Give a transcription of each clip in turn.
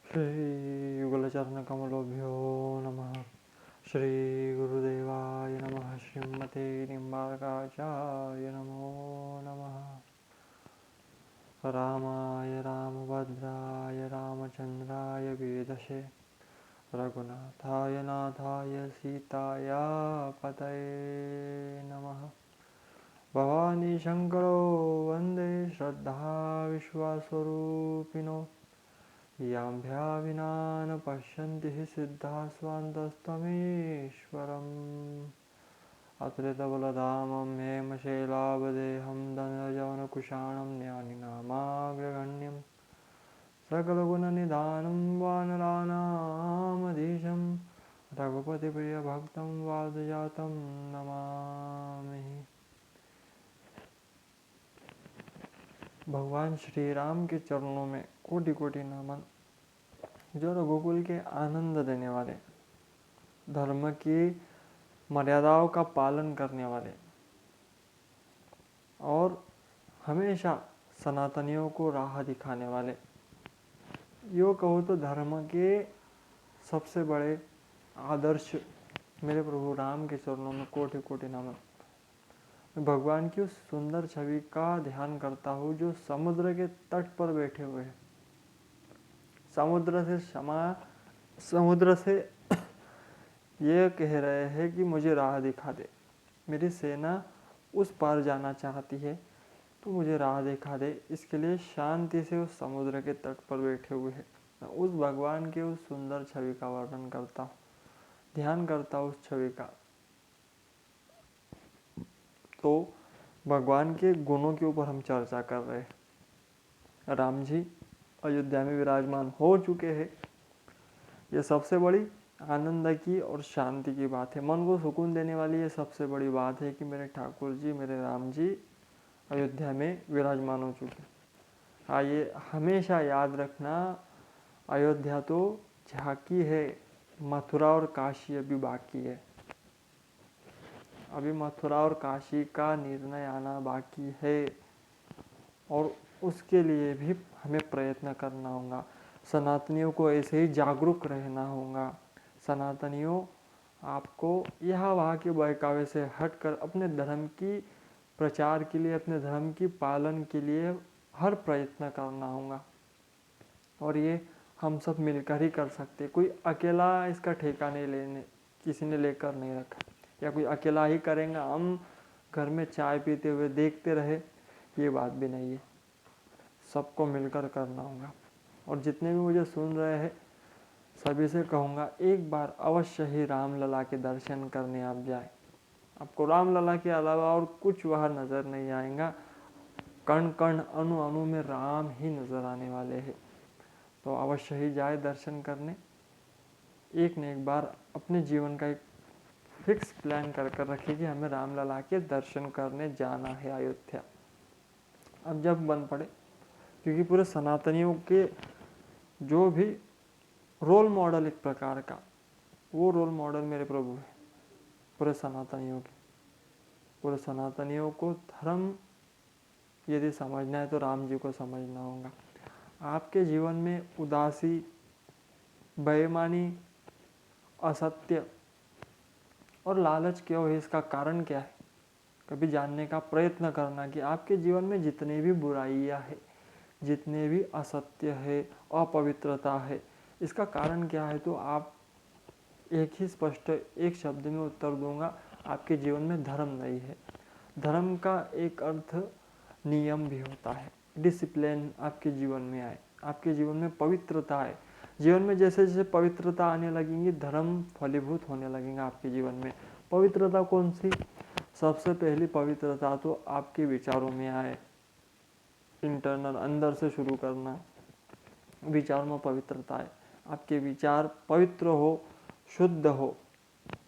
श्री युगलचरणकमलोभ्यो नमः। श्री गुरुदेवाय नमः। श्रीमते निम्बार्काचार्य नमो नमः। रामाय रामभद्राय रामचन्द्राय वेदसे रघुनाथाय नाथाय सीताया पतये नमः। भवानी शंकरो वन्दे श्रद्धा विश्वासरूपिणो याभ्या विना न पश्यन्ति हि सिद्धाः स्वान्तस्त्वमीश्वरम्। अत्रितबलधामं हेमशैलावदेहं धनुजवनकुशाणं ज्ञानिनामाग्रगण्यं सकलगुणनिधानं वानराणामधीशं रघुपतिप्रियभक्तं वादजातं नमामि। भगवान श्री राम के चरणों में कोटि कोटि नमन। जो रघुकुल के आनंद देने वाले, धर्म की मर्यादाओं का पालन करने वाले और हमेशा सनातनियों को राह दिखाने वाले, यो कहो तो धर्म के सबसे बड़े आदर्श मेरे प्रभु राम के चरणों में कोटि कोटि नमन। भगवान की उस सुंदर छवि का ध्यान करता हूँ जो समुद्र के तट पर बैठे हुए हैं। समुद्र से ये कह रहे हैं कि मुझे राह दिखा दे, मेरी सेना उस पार जाना चाहती है तो मुझे राह दिखा दे। इसके लिए शांति से उस समुद्र के तट पर बैठे हुए हैं। उस भगवान के उस सुंदर छवि का वर्णन करता हूँ, ध्यान करता हूँ उस छवि का। तो भगवान के गुणों के ऊपर हम चर्चा कर रहे हैं। राम जी अयोध्या में विराजमान हो चुके हैं। ये सबसे बड़ी आनंद की और शांति की बात है, मन को सुकून देने वाली ये सबसे बड़ी बात है कि मेरे ठाकुर जी, मेरे राम जी अयोध्या में विराजमान हो चुके। हाँ, ये हमेशा याद रखना, अयोध्या तो झांकी है, मथुरा और काशी अभी बाकी है। अभी मथुरा और काशी का निर्णय आना बाकी है और उसके लिए भी हमें प्रयत्न करना होगा। सनातनियों को ऐसे ही जागरूक रहना होगा। सनातनियों, आपको यहाँ वहाँ के बहकावे से हटकर अपने धर्म की प्रचार के लिए, अपने धर्म की पालन के लिए हर प्रयत्न करना होगा। और ये हम सब मिलकर ही कर सकते। कोई अकेला इसका ठेका नहीं लेने, किसी ने लेकर नहीं रखा, या कोई अकेला ही करेंगे, हम घर में चाय पीते हुए देखते रहे, ये बात भी नहीं है। सबको मिलकर करना होगा। और जितने भी मुझे सुन रहे हैं सभी से कहूँगा, एक बार अवश्य ही रामलला के दर्शन करने आप जाए। आपको रामलला के अलावा और कुछ वहाँ नज़र नहीं आएगा। कण कण अणु अणु में राम ही नज़र आने वाले हैं। तो अवश्य ही जाए दर्शन करने। एक न एक बार अपने जीवन का एक फिक्स प्लान कर कर रखिए कि हमें रामलला के दर्शन करने जाना है अयोध्या। अब जब बन पड़े, क्योंकि पूरे सनातनियों के जो भी रोल मॉडल एक प्रकार का, वो रोल मॉडल मेरे प्रभु है पूरे सनातनियों के। पूरे सनातनियों को धर्म यदि समझना है तो राम जी को समझना होगा। आपके जीवन में उदासी, बेईमानी, असत्य और लालच क्यों है, इसका कारण क्या है, कभी जानने का प्रयत्न करना कि आपके जीवन में जितनी भी बुराइयां है, जितने भी असत्य है, अपवित्रता है, इसका कारण क्या है। तो आप एक ही स्पष्ट एक शब्द में उत्तर दूंगा, आपके जीवन में धर्म नहीं है। धर्म का एक अर्थ नियम भी होता है, डिसिप्लिन आपके जीवन में आए, आपके जीवन में पवित्रता आए। जीवन में जैसे जैसे पवित्रता आने लगेंगी, धर्म फलीभूत होने लगेगा आपके जीवन में। पवित्रता कौन सी? सबसे पहली पवित्रता तो आपके विचारों में आए, इंटरनल, अंदर से शुरू करना। विचारों में पवित्रता है, आपके विचार पवित्र हो, शुद्ध हो।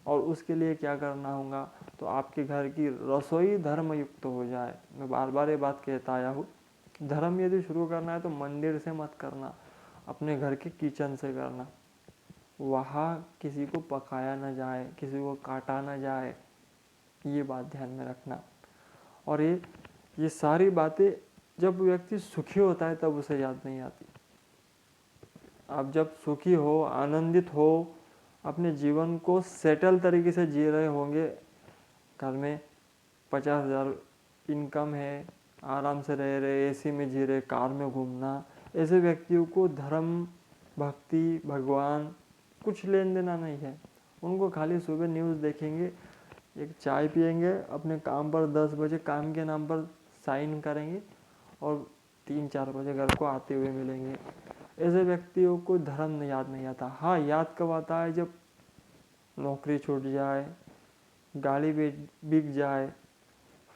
और उसके लिए क्या करना होगा, तो आपके घर की रसोई धर्म युक्त हो जाए। मैं बार बार ये बात कहता आया हूँ, धर्म यदि शुरू करना है तो मंदिर से मत करना, अपने घर के किचन से करना। वहाँ किसी को पकाया ना जाए, किसी को काटा ना जाए, ये बात ध्यान में रखना। और ये सारी बातें जब व्यक्ति सुखी होता है तब उसे याद नहीं आती। आप जब सुखी हो, आनंदित हो, अपने जीवन को सेटल तरीके से जी रहे होंगे, घर में 50,000 इनकम है, आराम से रह रहे, एसी में जी रहे, कार में घूमना, ऐसे व्यक्तियों को धर्म, भक्ति, भगवान कुछ लेन देना नहीं है। उनको खाली सुबह न्यूज़ देखेंगे, एक चाय पिएंगे, अपने काम पर 10 बजे काम के नाम पर साइन करेंगे और 3-4 बजे घर को आते हुए मिलेंगे। ऐसे व्यक्तियों को धर्म याद नहीं आता। हाँ, याद कब आता है? जब नौकरी छूट जाए, गाड़ी बिक जाए,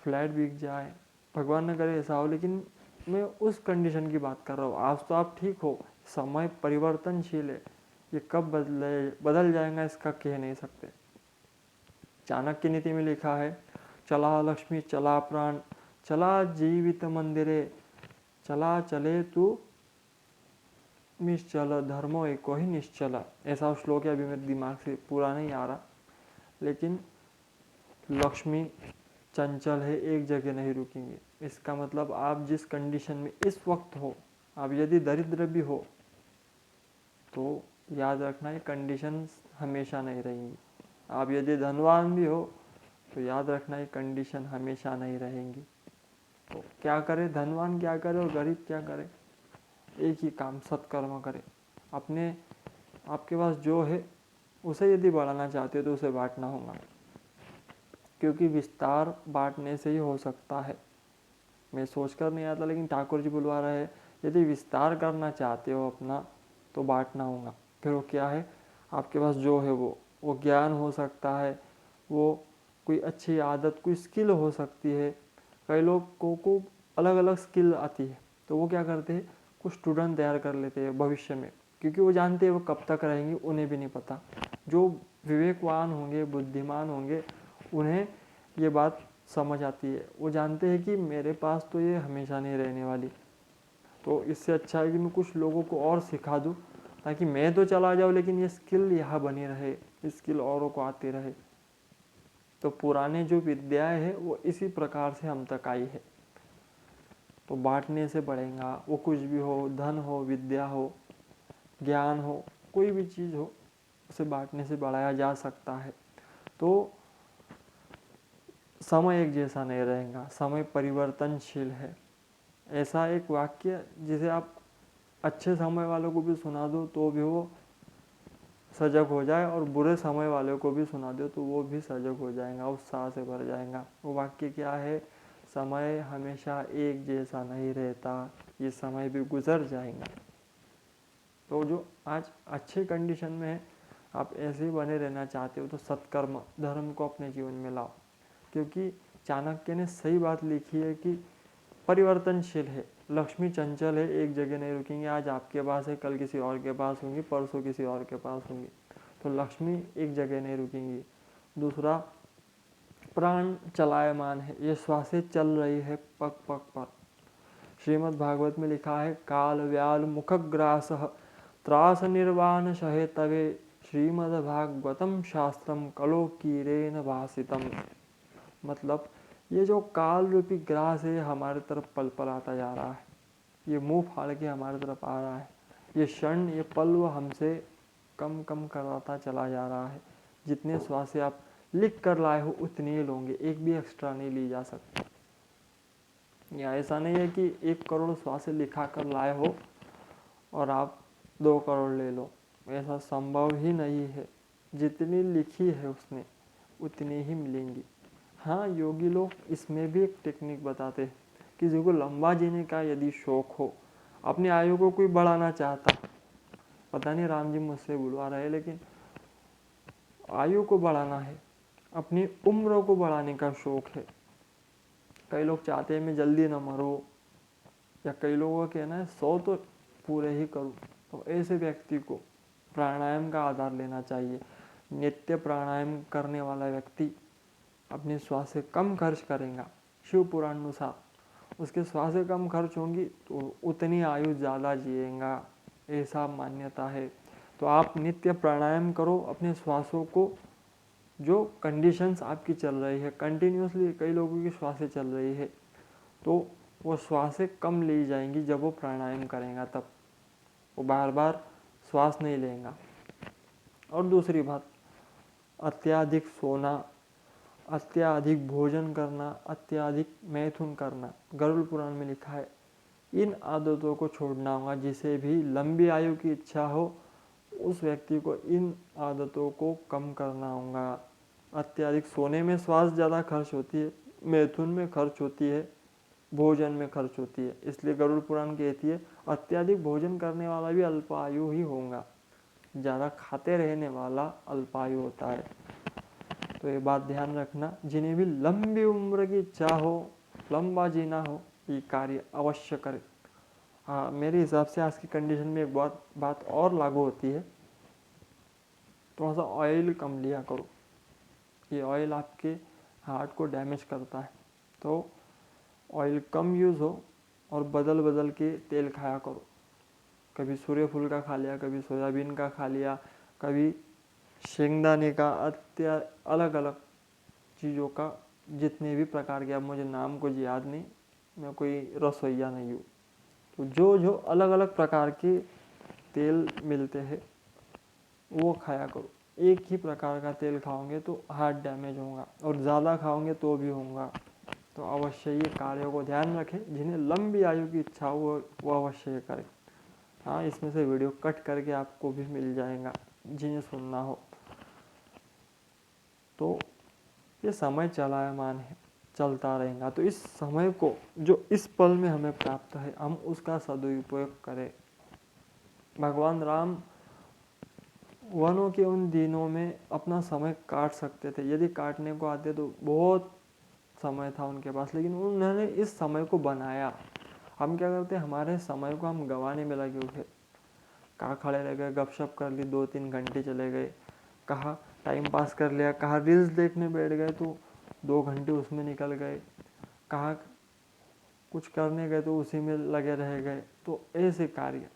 फ्लैट बिक जाए, भगवान न करे ऐसा हो, लेकिन मैं उस कंडीशन की बात कर रहा हूँ। आज तो आप ठीक हो, समय परिवर्तनशील है, ये कब बदल जाएगा इसका कह नहीं सकते। चाणक्य नीति में लिखा है, चला लक्ष्मी चला प्राण, चला जीवित मंदिरे, चला चले तू निश्चल, धर्मो एको ही निश्चल। ऐसा श्लोक है, अभी मेरे दिमाग से पूरा नहीं आ रहा, लेकिन लक्ष्मी चंचल है, एक जगह नहीं रुकेंगे। इसका मतलब आप जिस कंडीशन में इस वक्त हो, आप यदि दरिद्र भी हो तो याद रखना ये कंडीशंस हमेशा नहीं रहेंगी। आप यदि धनवान भी हो तो याद रखना ये कंडीशन हमेशा नहीं रहेंगी। तो क्या करे, धनवान क्या करे और गरीब क्या करे? एक ही काम, सत्कर्म करे। आपके पास जो है उसे यदि बढ़ाना चाहते हो तो उसे बांटना होगा, क्योंकि विस्तार बांटने से ही हो सकता है। मैं सोचकर नहीं आता, लेकिन ठाकुर जी बुलवा रहे हैं, यदि विस्तार करना चाहते हो अपना तो बांटना होगा। फिर वो क्या है? आपके पास जो है वो ज्ञान हो सकता है, वो कोई अच्छी आदत, कोई स्किल हो सकती है। कई लोगों को अलग अलग स्किल आती है, तो वो क्या करते हैं, कुछ स्टूडेंट तैयार कर लेते हैं भविष्य में, क्योंकि वो जानते हैं वो कब तक रहेंगे उन्हें भी नहीं पता। जो विवेकवान होंगे, बुद्धिमान होंगे, उन्हें ये बात समझ आती है। वो जानते हैं कि मेरे पास तो ये हमेशा नहीं रहने वाली, तो इससे अच्छा है कि मैं कुछ लोगों को और सिखा दूँ, ताकि मैं तो चला जाऊँ लेकिन ये स्किल यहाँ बनी रहे, स्किल औरों को आती रहे। तो पुराने जो विद्याएं हैं वो इसी प्रकार से हम तक आई है। तो बांटने से बढ़ेगा, वो कुछ भी हो, धन हो, विद्या हो, ज्ञान हो, कोई भी चीज़ हो, उसे बांटने से बढ़ाया जा सकता है। तो समय एक जैसा नहीं रहेगा, समय परिवर्तनशील है। ऐसा एक वाक्य जिसे आप अच्छे समय वालों को भी सुना दो तो भी वो सजग हो जाए, और बुरे समय वालों को भी सुना दो तो वो भी सजग हो जाएगा, उत्साह से भर जाएगा। वो वाक्य क्या है? समय हमेशा एक जैसा नहीं रहता, ये समय भी गुजर जाएगा। तो जो आज अच्छे कंडीशन में है, आप ऐसे ही बने रहना चाहते हो तो सत्कर्म, धर्म को अपने जीवन में लाओ, क्योंकि चाणक्य ने सही बात लिखी है कि परिवर्तनशील है, लक्ष्मी चंचल है, एक जगह नहीं रुकेंगे। आज आपके पास है, कल किसी और के पास होंगी, परसों किसी और के पास होंगी। तो लक्ष्मी एक जगह नहीं रुकेंगी। दूसरा, प्राण चलायमान है, ये श्वासें चल रही है पग पग पर। श्रीमद् भागवत में लिखा है, काल व्याल मुखग्रास त्रास निर्वाण शहे तवे, श्रीमद् भागवतम शास्त्रम कलो कीरेन भासितम। मतलब ये जो काल रूपी ग्रास है हमारे तरफ पल पल आता जा रहा है, ये मुंह फाड़ के हमारे तरफ आ रहा है, ये क्षण, ये पल वो हमसे कम कम कराता चला जा रहा है। जितने श्वासें आप लिख कर लाए हो उतने ही लोगे, एक भी एक्स्ट्रा नहीं ली जा सकती। या ऐसा नहीं है कि 1 करोड़ श्वासें लिखा कर लाए हो और आप 2 करोड़ ले लो, ऐसा संभव ही नहीं है। जितनी लिखी है उसने उतनी ही मिलेंगी। हाँ, योगी लोग इसमें भी एक टेक्निक बताते हैं, किसी को लंबा जीने का यदि शौक हो, अपनी आयु को कोई बढ़ाना चाहता, पता नहीं राम जी मुझसे बुलवा रहे, लेकिन आयु को बढ़ाना है, अपनी उम्र को बढ़ाने का शौक है। कई लोग चाहते हैं मैं जल्दी न मरूं, या कई लोगों का कहना है 100 तो पूरे ही करूं। तो ऐसे व्यक्ति को प्राणायाम का आधार लेना चाहिए। नित्य प्राणायाम करने वाला व्यक्ति अपनी श्वासें कम खर्च करेगा। शिव पुराण अनुसार उसके श्वासें कम खर्च होंगी तो उतनी आयु ज़्यादा जिएगा, ऐसा मान्यता है। तो आप नित्य प्राणायाम करो, अपने श्वासों को, जो कंडीशंस आपकी चल रही है कंटिन्यूसली, कई लोगों की श्वासें चल रही है तो वो श्वासें कम ली जाएंगी जब वो प्राणायाम करेगा। तब वो बार बार श्वास नहीं लेगा। और दूसरी बात, अत्याधिक सोना, अत्याधिक भोजन करना, अत्याधिक मैथुन करना, गरुड़ पुराण में लिखा है, इन आदतों को छोड़ना होगा। जिसे भी लंबी आयु की इच्छा हो उस व्यक्ति को इन आदतों को कम करना होगा। अत्याधिक सोने में श्वास ज़्यादा खर्च होती है, मैथुन में खर्च होती है, भोजन में खर्च होती है। इसलिए गरुड़ पुराण कहती है अत्याधिक भोजन करने वाला भी अल्पायु ही होगा, ज़्यादा खाते रहने वाला अल्पायु होता है। तो ये बात ध्यान रखना, जिन्हें भी लंबी उम्र की इच्छा हो, लंबा जीना हो, ये कार्य अवश्य करें। हाँ, मेरे हिसाब से आज की कंडीशन में एक बात और लागू होती है, थोड़ा सा ऑयल कम लिया करो। ये ऑयल आपके हार्ट को डैमेज करता है, तो ऑयल कम यूज़ हो और बदल बदल के तेल खाया करो। कभी सूर्यफूल का खा लिया, कभी सोयाबीन का खा लिया, कभी शेंगदाने का, अलग अलग चीज़ों का, जितने भी प्रकार के, अब मुझे नाम कुछ याद नहीं, मैं कोई रसोइया नहीं हूँ। तो जो जो अलग अलग प्रकार के तेल मिलते हैं वो खाया करो। एक ही प्रकार का तेल खाओगे तो हार्ट डैमेज होगा, और ज़्यादा खाओगे तो भी होगा। तो अवश्य ये कार्यों को ध्यान रखें, जिन्हें लंबी आयु की इच्छा हो वो अवश्य करें। हाँ, इसमें से वीडियो कट करके आपको भी मिल जाएगा जिन्हें सुनना हो। तो ये समय चलायमान है, चलता रहेगा। तो इस समय को जो इस पल में हमें प्राप्त है, हम उसका सदुपयोग करें। भगवान राम वनों के उन दिनों में अपना समय काट सकते थे, यदि काटने को आते तो बहुत समय था उनके पास, लेकिन उन्होंने इस समय को बनाया। हम क्या करते हैं, हमारे समय को हम गंवाने में लगे हुए, कहाँ खड़े रह गए, गपशप कर ली, 2-3 घंटे चले गए, कहाँ टाइम पास कर लिया, कहाँ रील्स देखने बैठ गए तो 2 घंटे उसमें निकल गए, कहाँ कुछ करने गए तो उसी में लगे रह गए। तो ऐसे कार्य,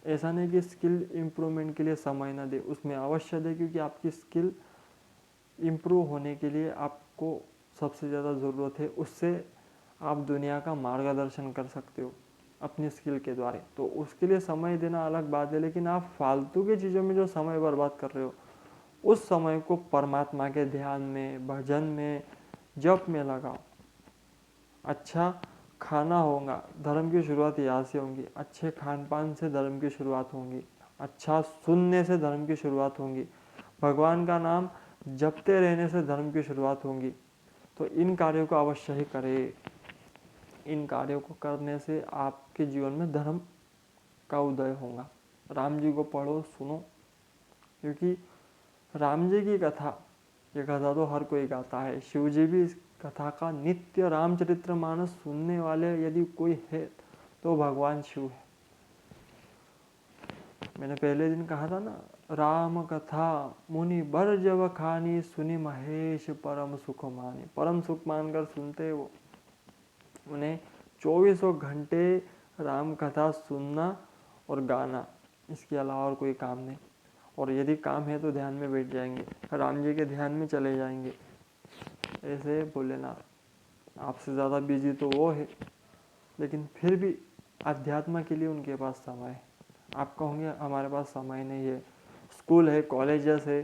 ऐसा नहीं कि स्किल इम्प्रूवमेंट के लिए समय ना दे, उसमें अवश्य दे, क्योंकि आपकी स्किल इम्प्रूव होने के लिए आपको सबसे ज़्यादा ज़रूरत है। उससे आप दुनिया का मार्गदर्शन कर सकते हो अपनी स्किल के द्वारा। तो उसके लिए समय देना अलग बात है, लेकिन आप फालतू की चीज़ों में जो समय बर्बाद कर रहे हो, उस समय को परमात्मा के ध्यान में, भजन में, जप में लगाओ। अच्छा खाना होगा, धर्म की शुरुआत यहाँ से होगी। अच्छे खान पान से धर्म की शुरुआत होगी, अच्छा सुनने से धर्म की शुरुआत होगी, भगवान का नाम जपते रहने से धर्म की शुरुआत होगी। तो इन कार्यों को अवश्य ही करें। इन कार्यों को करने से आपके जीवन में धर्म का उदय होगा। राम जी को पढ़ो, सुनो, क्योंकि राम जी की कथा, ये कथा तो हर कोई गाता है। शिव जी भी इस कथा का नित्य रामचरितमानस सुनने वाले यदि कोई है तो भगवान शिव है। मैंने पहले दिन कहा था ना, राम कथा मुनि बर जब खानी, सुनी महेश परम सुख मानी। परम सुख मानकर सुनते वो, उन्हें 24 घंटे राम कथा सुनना और गाना, इसके अलावा और कोई काम नहीं। और यदि काम है तो ध्यान में बैठ जाएंगे, राम जी के ध्यान में चले जाएंगे। ऐसे भोलेनाथ, आपसे ज़्यादा बिजी तो वो है, लेकिन फिर भी अध्यात्म के लिए उनके पास समय है। आप कहोगे हमारे पास समय नहीं है, स्कूल है, कॉलेजेस है,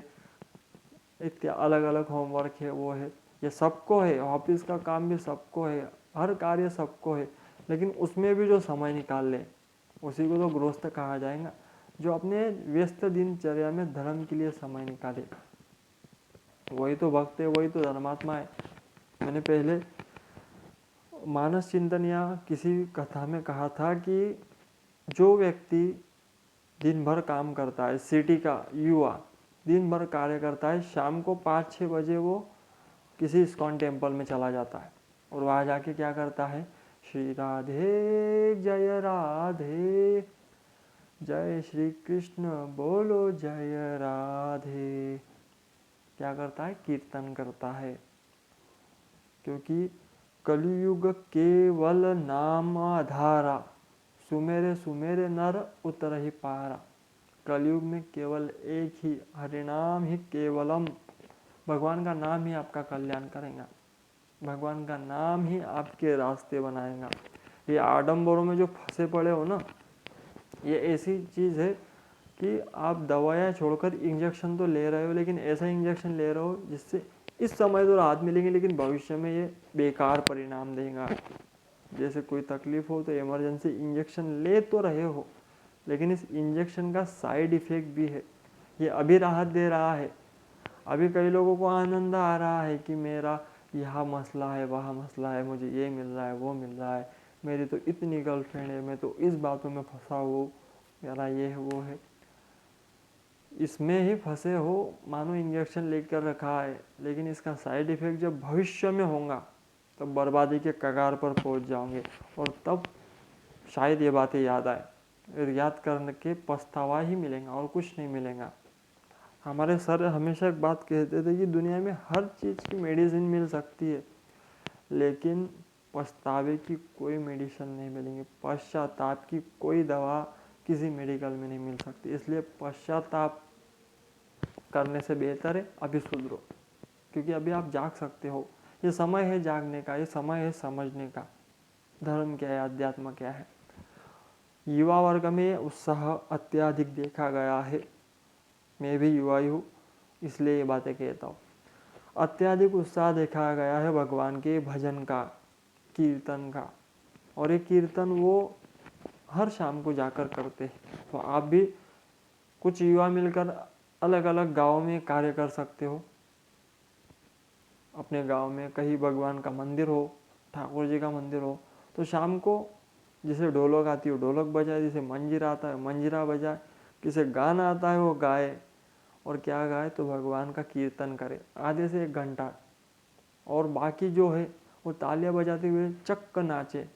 इतने अलग अलग होमवर्क है, वो है, ये सबको है, ऑफिस का काम भी सबको है, हर कार्य सबको है, लेकिन उसमें भी जो समय निकाल ले उसी को तो गृहस्थ कहा जाएगा, जो अपने व्यस्त दिनचर्या में धर्म के लिए समय निकाले। वही तो भक्त है, वही तो धर्मात्मा है। मैंने पहले मानस चिंतन या किसी कथा में कहा था कि जो व्यक्ति दिन भर काम करता है, सिटी का युवा दिन भर कार्य करता है, शाम को 5-6 बजे वो किसी इस्कॉन टेम्पल में चला जाता है और वहाँ जाके क्या करता है, श्री राधे जय राधे, जय श्री कृष्ण बोलो जय राधे, क्या करता है, कीर्तन करता है। क्योंकि कलयुग केवल नाम आधारा, सुमेरे सुमेरे नर उतर ही पारा। कलयुग में केवल एक ही हरिनाम ही केवलम, भगवान का नाम ही आपका कल्याण करेगा, भगवान का नाम ही आपके रास्ते बनाएगा। ये आडंबरों में जो फंसे पड़े हो ना, ये ऐसी चीज़ है कि आप दवाइयाँ छोड़कर इंजेक्शन तो ले रहे हो, लेकिन ऐसा इंजेक्शन ले रहे हो जिससे इस समय तो राहत मिलेगी, लेकिन भविष्य में ये बेकार परिणाम देगा। जैसे कोई तकलीफ हो तो इमरजेंसी इंजेक्शन ले तो रहे हो, लेकिन इस इंजेक्शन का साइड इफेक्ट भी है। ये अभी राहत दे रहा है, अभी कई लोगों को आनंद आ रहा है कि मेरा यहाँ मसला है, वहाँ मसला है, मुझे ये मिल रहा है, वो मिल रहा है, मेरी तो इतनी गर्लफ्रेंड है, मैं तो इस बातों में फंसा हूँ, मेरा ये है वो है। इसमें ही फंसे हो, मानो इंजेक्शन लेकर रखा है, लेकिन इसका साइड इफेक्ट जब भविष्य में होगा तब बर्बादी के कगार पर पहुंच जाओगे, और तब शायद ये बातें याद आए, और याद करने के पछतावा ही मिलेगा और कुछ नहीं मिलेगा। हमारे सर हमेशा एक बात कहते थे कि दुनिया में हर चीज़ की मेडिसिन मिल सकती है, लेकिन पछतावे की कोई मेडिसिन नहीं मिलेंगी, पश्चाताप की कोई दवा किसी मेडिकल में नहीं मिल सकती। इसलिए पश्चाताप करने से बेहतर है अभी सुधरो, क्योंकि अभी आप जाग सकते हो। ये समय है जागने का, ये समय है समझने का धर्म क्या है, अध्यात्म क्या है। युवा वर्ग में उत्साह अत्यधिक देखा गया है, मैं भी युवा ही हूँ इसलिए ये बातें कहता हूँ। अत्यधिक उत्साह देखा गया है भगवान के भजन का, कीर्तन का, और ये कीर्तन वो हर शाम को जाकर करते हैं। तो आप भी कुछ युवा मिलकर अलग अलग गाँव में कार्य कर सकते हो। अपने गांव में कहीं भगवान का मंदिर हो, ठाकुर जी का मंदिर हो, तो शाम को जिसे ढोलक आती हो ढोलक बजाए, जिसे मंजीरा आता है मंजीरा बजाए, किसे गाना आता है वो गाए, और क्या गाए तो भगवान का कीर्तन करे आधे से 1 घंटा, और बाकी जो है वो तालियां बजाते हुए चक्क नाचे।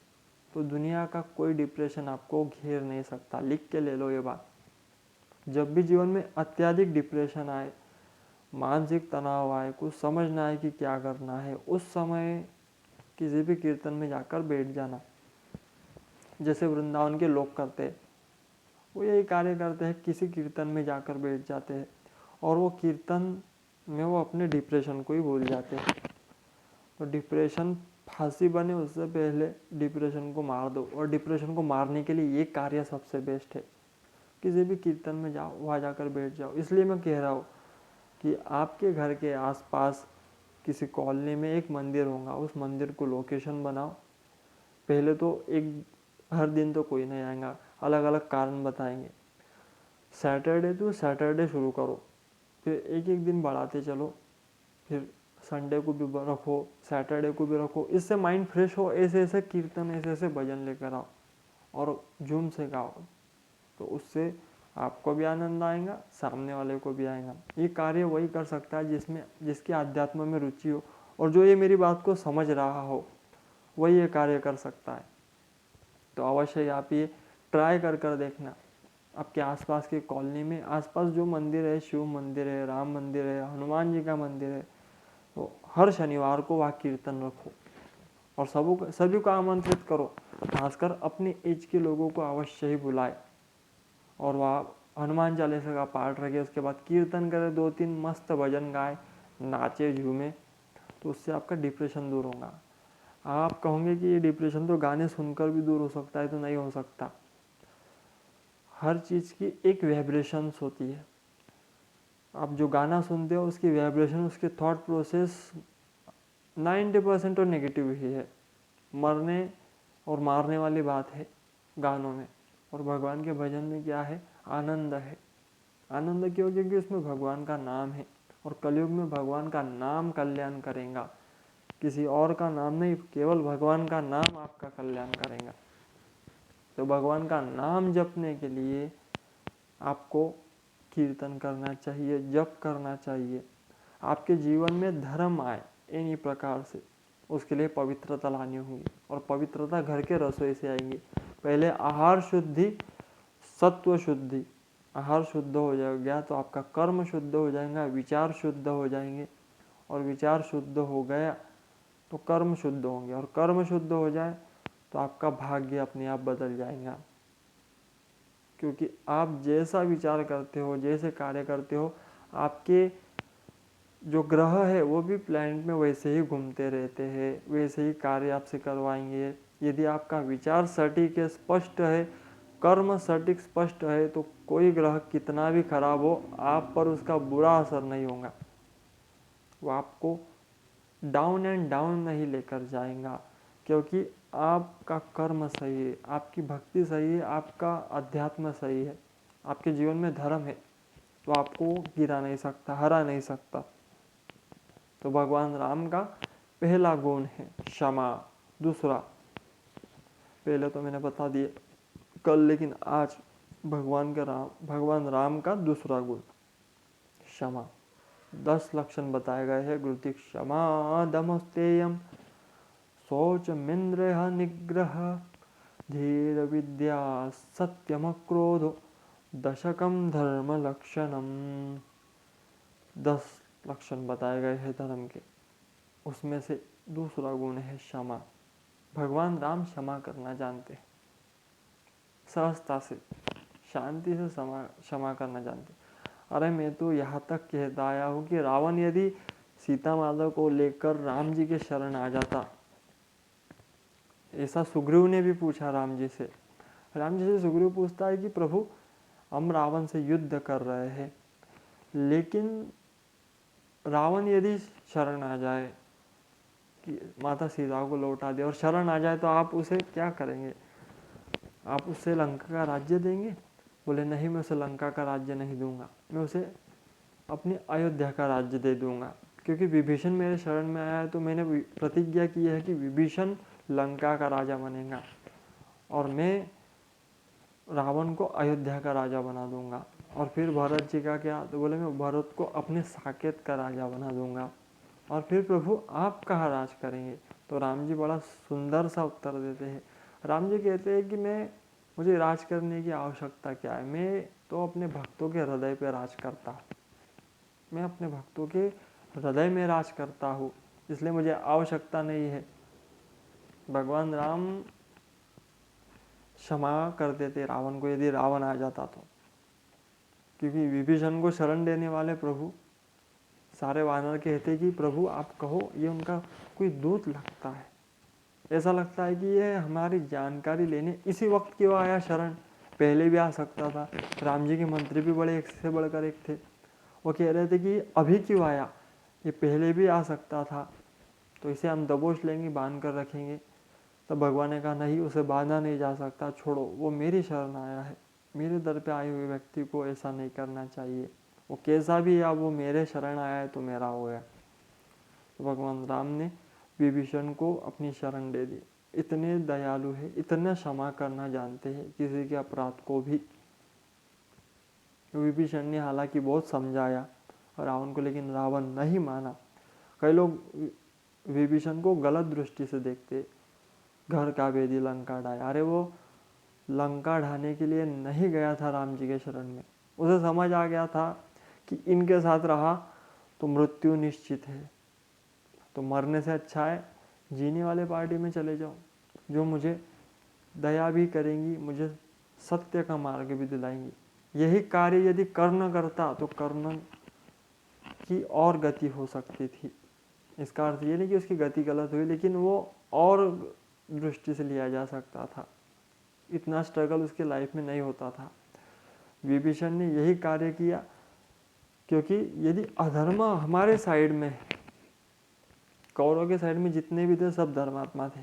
तो दुनिया का कोई डिप्रेशन आपको घेर नहीं सकता। लिख के ले लो ये बात। जब भी जीवन में अत्यधिक डिप्रेशन आए, मानसिक तनाव आए, कुछ समझ ना आए कि क्या करना है, उस समय किसी भी कीर्तन में जाकर बैठ जाना। जैसे वृंदावन के लोग करते हैं, वो यही कार्य करते हैं, किसी कीर्तन में जाकर बैठ जाते हैं, और वो कीर्तन में वो अपने डिप्रेशन को ही भूल जाते हैं। तो डिप्रेशन फांसी बने उससे पहले डिप्रेशन को मार दो, और डिप्रेशन को मारने के लिए ये कार्य सबसे बेस्ट है। किसी भी कीर्तन में जाओ, वहाँ जाकर बैठ जाओ। इसलिए मैं कह रहा हूँ कि आपके घर के आसपास किसी कॉलोनी में एक मंदिर होगा, उस मंदिर को लोकेशन बनाओ। पहले तो हर दिन तो कोई नहीं आएगा, अलग अलग कारण बताएंगे। सैटरडे टू सैटरडे शुरू करो, फिर एक एक दिन बढ़ाते चलो, फिर संडे को भी रखो, सैटरडे को भी रखो। इससे माइंड फ्रेश हो। ऐसे ऐसे कीर्तन, ऐसे ऐसे भजन लेकर आओ और झूम से गाओ, तो उससे आपको भी आनंद आएगा, सामने वाले को भी आएगा। ये कार्य वही कर सकता है जिसकी आध्यात्म में रुचि हो, और जो ये मेरी बात को समझ रहा हो वही ये कार्य कर सकता है। तो अवश्य आप ये ट्राई कर देखना। आपके आसपास के कॉलोनी में आसपास जो मंदिर है, शिव मंदिर है, राम मंदिर है, हनुमान जी का मंदिर है, तो हर शनिवार को वहाँ कीर्तन रखो और सभी को आमंत्रित करो। खासकर अपने एज के लोगों को अवश्य ही बुलाए, और वहाँ हनुमान चालीसा का पाठ रखे, उसके बाद कीर्तन करे, 2-3 मस्त भजन गाए, नाचे झूमे, तो उससे आपका डिप्रेशन दूर होगा। आप कहोगे कि ये डिप्रेशन तो गाने सुनकर भी दूर हो सकता है, तो नहीं हो सकता। हर चीज़ की एक वाइब्रेशंस होती है। आप जो गाना सुनते हो उसकी वाइब्रेशन, उसके थॉट प्रोसेस 90% तो नेगेटिव ही है। मरने और मारने वाली बात है गानों में, और भगवान के भजन में क्या है, आनंद है। आनंद क्यों? क्योंकि उसमें भगवान का नाम है, और कलयुग में भगवान का नाम कल्याण करेगा, किसी और का नाम नहीं, केवल भगवान का नाम आपका कल्याण करेगा। तो भगवान का नाम जपने के लिए आपको कीर्तन करना चाहिए, जप करना चाहिए। आपके जीवन में धर्म आए इन्हीं प्रकार से, उसके लिए पवित्रता लानी होगी, और पवित्रता घर के रसोई से आएंगी। पहले आहार शुद्धि, सत्व शुद्धि। आहार शुद्ध हो जाएगा तो आपका कर्म शुद्ध हो जाएगा, विचार शुद्ध हो जाएंगे, और विचार शुद्ध हो गया तो कर्म शुद्ध होंगे, और कर्म शुद्ध हो जाए तो आपका भाग्य अपने आप बदल जाएगा। क्योंकि आप जैसा विचार करते हो, जैसे कार्य करते हो, आपके जो ग्रह है वो भी प्लैनेट में वैसे ही घूमते रहते हैं, वैसे ही कार्य आपसे करवाएंगे। यदि आपका विचार सटीक है, स्पष्ट है, कर्म सटीक स्पष्ट है तो कोई ग्रह कितना भी खराब हो आप पर उसका बुरा असर नहीं होगा, वो आपको डाउन एंड डाउन नहीं लेकर जाएगा, क्योंकि आपका कर्म सही है, आपकी भक्ति सही है, आपका अध्यात्म सही है, आपके जीवन में धर्म है, तो आपको गिरा नहीं सकता, हरा नहीं सकता। तो भगवान राम का पहला गुण है क्षमा। दूसरा, पहले तो मैंने बता दिए कल, लेकिन आज भगवान राम का दूसरा गुण क्षमा। 10 लक्षण बताए गए हैं गुरुति। क्षमा दमस्तेयम शौचमिंद्रिय निग्रह धीर विद्या सत्यम क्रोधो दशकम धर्म लक्षणम। 10 लक्षण बताए गए हैं धर्म के, उसमें से दूसरा गुण है क्षमा। भगवान राम क्षमा करना जानते हैं, सहजता से, शांति से क्षमा करना जानते। अरे मैं तो यहाँ तक कहता आया हूँ कि रावण यदि सीता माता को लेकर राम जी के शरण आ जाता, ऐसा सुग्रीव ने भी पूछा राम जी से। राम जी से सुग्रीव पूछता है कि प्रभु हम रावण से युद्ध कर रहे हैं, लेकिन रावण यदि शरण आ जाए कि माता सीता को लौटा दे और शरण आ जाए तो आप उसे क्या करेंगे? आप उसे लंका का राज्य देंगे? बोले नहीं, मैं उसे लंका का राज्य नहीं दूंगा, मैं उसे अपनी अयोध्या का राज्य दे दूंगा, क्योंकि विभीषण मेरे शरण में आया है तो मैंने प्रतिज्ञा की है कि विभीषण लंका का राजा बनेगा और मैं रावण को अयोध्या का राजा बना दूंगा। और फिर भरत जी का क्या? तो बोले मैं भरत को अपने साकेत का राजा बना दूंगा। और फिर प्रभु आप कहाँ राज करेंगे? तो राम जी बड़ा सुंदर सा उत्तर देते हैं। राम जी कहते हैं कि मुझे राज करने की आवश्यकता क्या है? मैं तो अपने भक्तों के हृदय पे राज करता हूँ, मैं अपने भक्तों के हृदय में राज करता हूँ, इसलिए मुझे आवश्यकता नहीं है। भगवान राम क्षमा कर देते रावण को यदि रावण आ जाता तो, क्योंकि विभीषण को शरण देने वाले प्रभु सारे वानर कहते कि प्रभु आप कहो, ये उनका कोई दूत लगता है, ऐसा लगता है कि ये हमारी जानकारी लेने इसी वक्त क्यों आया शरण? पहले भी आ सकता था। राम जी के मंत्री भी बड़े एक से बढ़कर एक थे, वो कह रहे थे कि अभी क्यों आया, ये पहले भी आ सकता था, तो इसे हम दबोच लेंगे, बांध कर रखेंगे। तब भगवान ने कहा नहीं, उसे बांधा नहीं जा सकता, छोड़ो, वो मेरी शरण आया है, मेरे दर पे आए हुए व्यक्ति को ऐसा नहीं करना चाहिए, वो कैसा भी है, वो मेरे शरण आया है तो मेरा हो गया। तो भगवान राम ने विभीषण को अपनी शरण दे दी। इतने दयालु है, इतना क्षमा करना जानते हैं किसी के अपराध को भी। विभीषण ने हालांकि बहुत समझाया रावण को, लेकिन रावण नहीं माना। कई लोग विभीषण को गलत दृष्टि से देखते, घर का भेदी लंका ढाया। अरे वो लंका ढाने के लिए नहीं गया था राम जी के शरण में, उसे समझ आ गया था कि इनके साथ रहा तो मृत्यु निश्चित है, तो मरने से अच्छा है जीने वाले पार्टी में चले जाओ, जो मुझे दया भी करेंगी, मुझे सत्य का मार्ग भी दिलाएंगी। यही कार्य यदि कर्ण करता तो कर्ण की और गति हो सकती थी। इसका अर्थ ये नहीं कि उसकी गति गलत हुई, लेकिन वो और दृष्टि से लिया जा सकता था, इतना स्ट्रगल उसके लाइफ में नहीं होता था। विभीषण ने यही कार्य किया, क्योंकि यदि अधर्म हमारे साइड में है, कौरव के साइड में जितने भी थे सब धर्मात्मा थे,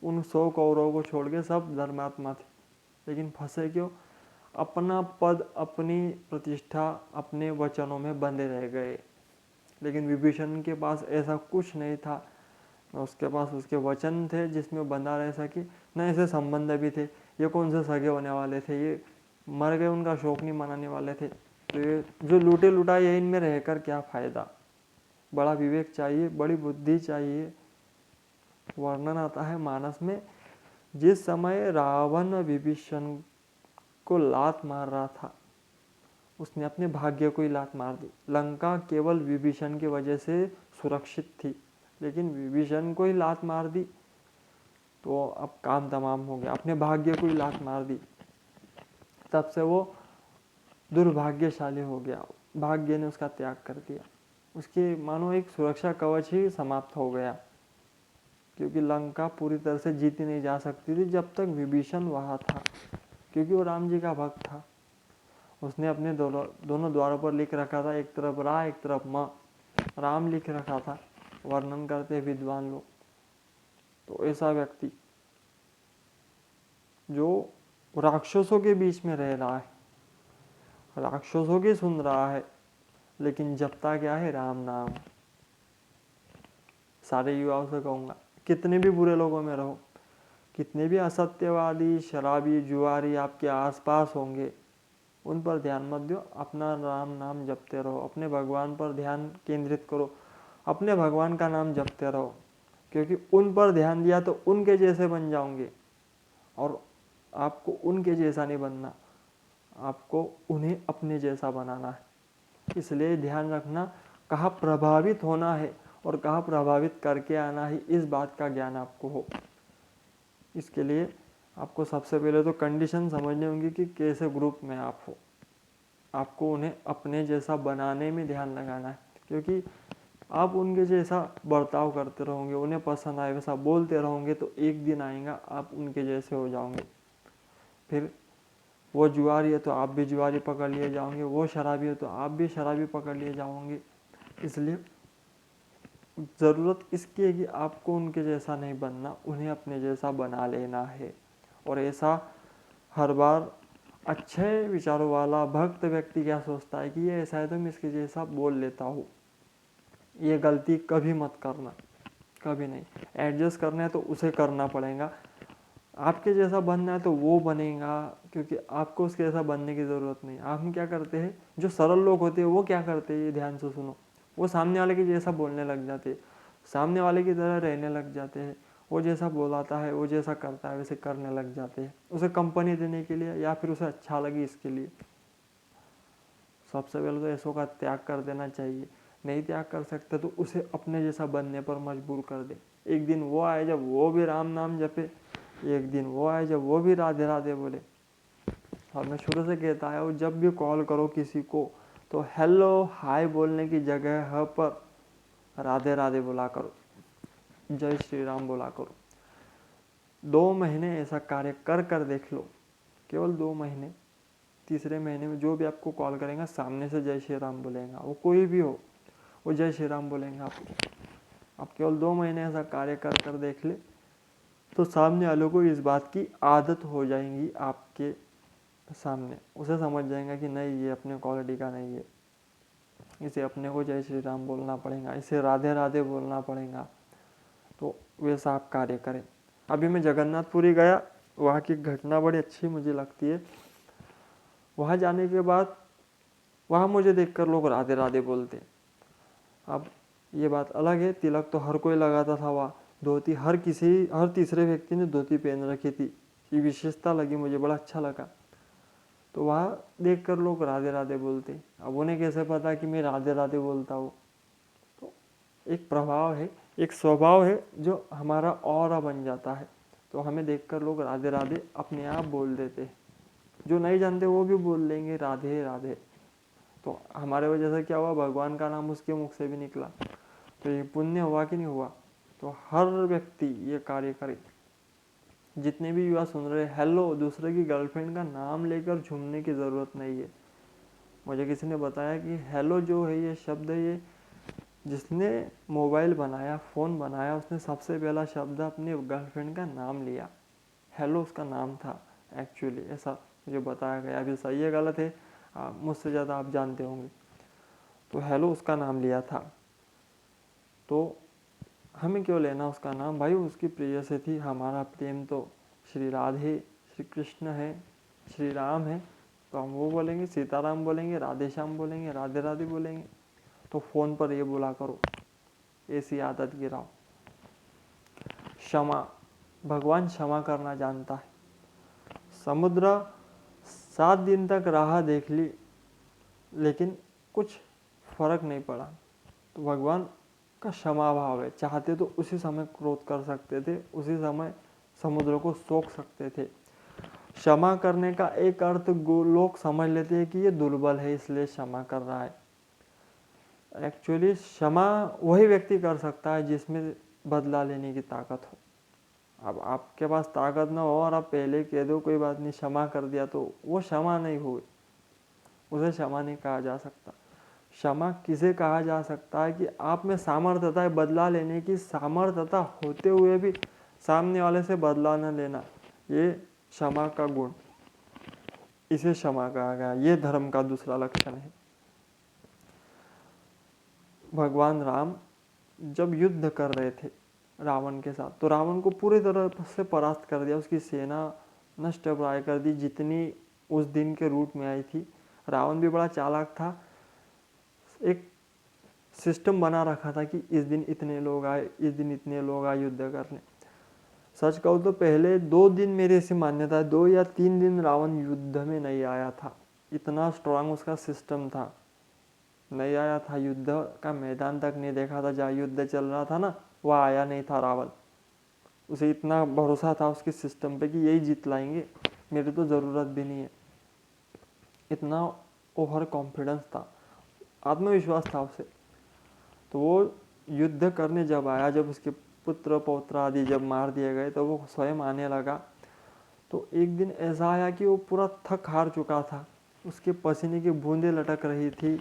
उन 100 कौरवों को छोड़ के सब धर्मात्मा थे, लेकिन फंसे क्यों? अपना पद, अपनी प्रतिष्ठा, अपने वचनों में बंधे रह गए। लेकिन विभीषण के पास ऐसा कुछ नहीं था, उसके पास उसके वचन थे जिसमें बंधा रह सके, न ऐसे संबंध भी थे। ये कौन से सगे होने वाले थे, ये मर गए, उनका शोक नहीं मनाने वाले थे, तो ये जो लूटे लुटाए इनमें रहकर क्या फायदा? बड़ा विवेक चाहिए, बड़ी बुद्धि चाहिए। वर्णन आता है मानस में, जिस समय रावण विभीषण को लात मार रहा था, उसने अपने भाग्य को ही लात मार दी। लंका केवल विभीषण की वजह से सुरक्षित थी, लेकिन विभीषण को ही लात मार दी तो अब काम तमाम हो गया, अपने भाग्य को ही लात मार दी। तब से वो दुर्भाग्यशाली हो गया, भाग्य ने उसका त्याग कर दिया, उसके मानो एक सुरक्षा कवच ही समाप्त हो गया, क्योंकि लंका पूरी तरह से जीती नहीं जा सकती थी जब तक विभीषण वहाँ था। क्योंकि वो राम जी का भक्त था। उसने अपने दोनों द्वारों पर लिख रखा था, एक तरफ रा एक तरफ म, राम लिख रखा था, वर्णन करते हैं विद्वान लोग। तो ऐसा व्यक्ति जो राक्षसों के बीच में रह रहा है, राक्षसों की सुन रहा है, लेकिन जपता क्या है? राम नाम। सारे युवाओं से कहूँगा, कितने भी बुरे लोगों में रहो, कितने भी असत्यवादी, शराबी, जुआरी आपके आसपास होंगे, उन पर ध्यान मत दो, अपना राम नाम जपते रहो, अपने भगवान पर ध्यान केंद्रित करो, अपने भगवान का नाम जपते रहो, क्योंकि उन पर ध्यान दिया तो उनके जैसे बन जाओगे। और आपको उनके जैसा नहीं बनना, आपको उन्हें अपने जैसा बनाना है। इसलिए ध्यान रखना, कहाँ प्रभावित होना है और कहाँ प्रभावित करके आना है, इस बात का ज्ञान आपको हो। इसके लिए आपको सबसे पहले तो कंडीशन समझनी होगी कि कैसे ग्रुप में आप हो। आपको उन्हें अपने जैसा बनाने में ध्यान लगाना है, क्योंकि आप उनके जैसा बर्ताव करते रहोगे, उन्हें पसंद आए वैसा बोलते रहोगे, तो एक दिन आएगा आप उनके जैसे हो जाओगे। फिर वो जुआरी है तो आप भी जुआरी पकड़ लिए जाओगे, वो शराबी है तो आप भी शराबी पकड़ लिए जाओगे। इसलिए ज़रूरत इसकी है कि आपको उनके जैसा नहीं बनना, उन्हें अपने जैसा बना लेना है। और ऐसा हर बार अच्छे विचारों वाला भक्त व्यक्ति क्या सोचता है कि ये ऐसा है तो मैं इसके जैसा बोल लेता हूँ। ये गलती कभी मत करना, कभी नहीं। एडजस्ट करना है तो उसे करना पड़ेगा, आपके जैसा बनना है तो वो बनेगा, क्योंकि आपको उसके जैसा बनने की ज़रूरत नहीं। हम क्या करते हैं, जो सरल लोग होते हैं वो क्या करते हैं, ये ध्यान से सुनो, वो सामने वाले के जैसा बोलने लग जाते हैं, सामने वाले की तरह रहने लग जाते हैं, वो जैसा बोलाता है, वो जैसा करता है वैसे करने लग जाते हैं, उसे कंपनी देने के लिए या फिर उसे अच्छा लगे इसके लिए। सबसे पहले तो ऐसों का त्याग कर देना चाहिए। नहीं त्याग कर सकते तो उसे अपने जैसा बनने पर मजबूर कर दे। एक दिन वो आए जब वो भी राम नाम जपे, एक दिन वो आए जब वो भी राधे राधे बोले। और मैं शुरू से कहता है, जब भी कॉल करो किसी को तो हेलो हाय बोलने की जगह ह पर राधे राधे बोला करो, जय श्री राम बोला करो। 2 महीने ऐसा कार्य कर कर देख लो, केवल 2 महीने। तीसरे महीने में जो भी आपको कॉल करेगा सामने से जय श्री राम बोलेगा, वो कोई भी हो, वो जय श्री राम बोलेंगे आपको। आप केवल 2 महीने ऐसा कार्य कर कर देख ले, तो सामने वालों को इस बात की आदत हो जाएगी आपके सामने। उसे समझ जाएगा कि नहीं ये अपने क्वालिटी का नहीं है, इसे अपने को जय श्री राम बोलना पड़ेगा, इसे राधे राधे बोलना पड़ेगा। तो वैसा आप कार्य करें। अभी मैं जगन्नाथपुरी गया, वहाँ की घटना बड़ी अच्छी मुझे लगती है। वहाँ जाने के बाद वहाँ मुझे देखकर लोग राधे राधे बोलते। अब ये बात अलग है, तिलक तो हर कोई लगाता था, वहाँ धोती हर तीसरे व्यक्ति ने धोती पहन रखी थी। ये विशेषता लगी मुझे, बड़ा अच्छा लगा। तो वहाँ देखकर लोग राधे राधे बोलते। अब उन्हें कैसे पता कि मैं राधे राधे बोलता हूँ? तो एक प्रभाव है, एक स्वभाव है जो हमारा ऑरा बन जाता है। तो हमें देखकर लोग राधे राधे अपने आप बोल देते हैं। जो नहीं जानते वो भी बोल लेंगे राधे राधे। तो हमारे वजह से क्या हुआ, भगवान का नाम उसके मुख से भी निकला। तो ये पुण्य हुआ कि नहीं हुआ? तो हर व्यक्ति ये कार्य करे। जितने भी युवा सुन रहे, हेलो, दूसरे की गर्लफ्रेंड का नाम लेकर झूमने की ज़रूरत नहीं है। मुझे किसी ने बताया कि हेलो जो है ये शब्द है, ये जिसने मोबाइल बनाया, फ़ोन बनाया, उसने सबसे पहला शब्द अपनी गर्लफ्रेंड का नाम लिया। हेलो उसका नाम था एक्चुअली, ऐसा मुझे बताया गया। अभी सही है गलत है मुझसे ज़्यादा आप जानते होंगे। तो हेलो उसका नाम लिया था। तो हमें क्यों लेना उसका नाम? भाई उसकी प्रिय से थी। हमारा प्रेम तो श्री राधे श्री कृष्ण है, श्री राम है, तो हम वो बोलेंगे, सीताराम बोलेंगे, राधे श्याम बोलेंगे, राधे राधे बोलेंगे। तो फ़ोन पर ये बोला करो, ऐसी आदत गिराओ। क्षमा, भगवान क्षमा करना जानता है। समुद्र 7 दिन तक राह देख ली, लेकिन कुछ फर्क नहीं पड़ा। तो भगवान का क्षमा भाव है। चाहते तो उसी समय क्रोध कर सकते थे, उसी समय समुद्र को सोख सकते थे। क्षमा करने का एक अर्थ लोग समझ लेते हैं कि ये दुर्बल है इसलिए क्षमा कर रहा है। एक्चुअली क्षमा वही व्यक्ति कर सकता है जिसमें बदला लेने की ताकत हो। अब आपके पास ताकत ना हो और आप पहले कह दो कोई बात नहीं क्षमा कर दिया, तो वो क्षमा नहीं हुई, उसे क्षमा नहीं कहा जा सकता। क्षमा किसे कहा जा सकता है कि आप में सामर्थ्यता है बदला लेने की, सामर्थ्यता होते हुए भी सामने वाले से बदला न लेना, ये क्षमा का गुण, इसे क्षमा कहा गया। ये धर्म का दूसरा लक्षण है। भगवान राम जब युद्ध कर रहे थे रावण के साथ, तो रावण को पूरी तरह से परास्त कर दिया, उसकी सेना नष्ट प्राय कर दी जितनी उस दिन के रूट में आई थी। रावण भी बड़ा चालाक था, एक सिस्टम बना रखा था कि इस दिन इतने लोग आए, इस दिन इतने लोग आए युद्ध करने। सच कहूँ तो पहले 2 दिन मेरी ऐसी मान्यता है, 2 या 3 दिन रावण युद्ध में नहीं आया था, इतना स्ट्रांग उसका सिस्टम था। नहीं आया था, युद्ध का मैदान तक नहीं देखा था, जहाँ युद्ध चल रहा था ना वहाँ आया नहीं था रावण। उसे इतना भरोसा था उसके सिस्टम पे कि यही जीत लाएंगे, मेरी तो ज़रूरत भी नहीं है, इतना ओवर कॉन्फिडेंस था, आत्मविश्वास था उसे। तो वो युद्ध करने जब आया, जब उसके पुत्र पौत्र आदि जब मार दिए गए, तो वो स्वयं आने लगा। तो एक दिन ऐसा आया कि वो पूरा थक हार चुका था, उसके पसीने की बूंदें लटक रही थी,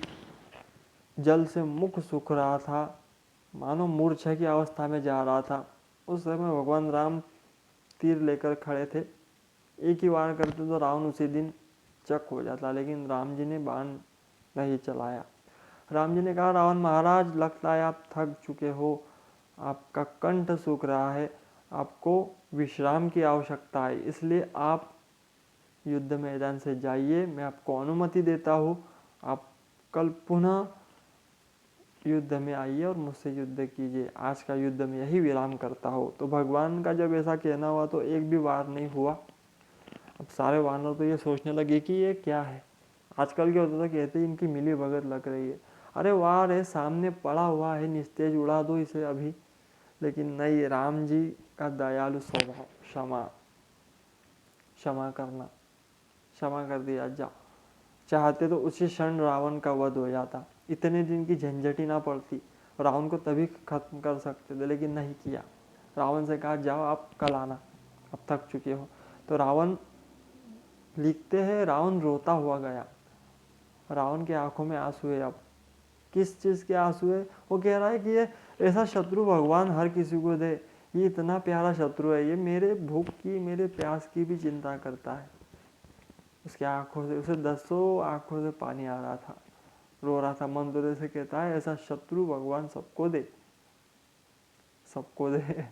जल से मुख सूख रहा था, मानो मूर्छा की अवस्था में जा रहा था। उस समय भगवान राम तीर लेकर खड़े थे, एक ही वार करते तो रावण उसी दिन चक हो जाता, लेकिन राम जी ने बाण नहीं चलाया। राम जी ने कहा, रावण महाराज लगता है आप थक चुके हो, आपका कंठ सूख रहा है, आपको विश्राम की आवश्यकता है, इसलिए आप युद्ध मैदान से जाइए, मैं आपको अनुमति देता हूँ, आप कल पुनः युद्ध में आइए और मुझसे युद्ध कीजिए, आज का युद्ध में यही विराम करता हो। तो भगवान का जब ऐसा कहना हुआ तो एक भी वार नहीं हुआ। अब सारे वानर तो ये सोचने लगे कि ये क्या है, आजकल क्या होता था, कहते इनकी मिली भगत लग रही है, अरे वार है सामने पड़ा हुआ है, निस्तेज उड़ा दो इसे अभी। लेकिन नहीं, राम जी का दयालु स्वभाव, क्षमा, क्षमा करना, क्षमा कर दिया जा, चाहते तो उसी क्षण रावण का वध हो जाता, इतने दिन की झंझट ही ना पड़ती, रावण को तभी खत्म कर सकते थे, लेकिन नहीं किया। रावण से कहा जाओ आप कल आना, अब थक चुके हो। तो रावण लिखते हैं, रावण रोता हुआ गया, रावण की आंखों में आंसू है। अब किस चीज़ के आंसू है, वो कह रहा है कि ये ऐसा शत्रु भगवान हर किसी को दे, ये इतना प्यारा शत्रु है, ये मेरे भूख की मेरे प्यास की भी चिंता करता है। उसकी आंखों से, उसे 10 आंखों से पानी आ रहा था, रो रहा था। मंदोदरी से कहता है ऐसा शत्रु भगवान सबको दे, सबको दे।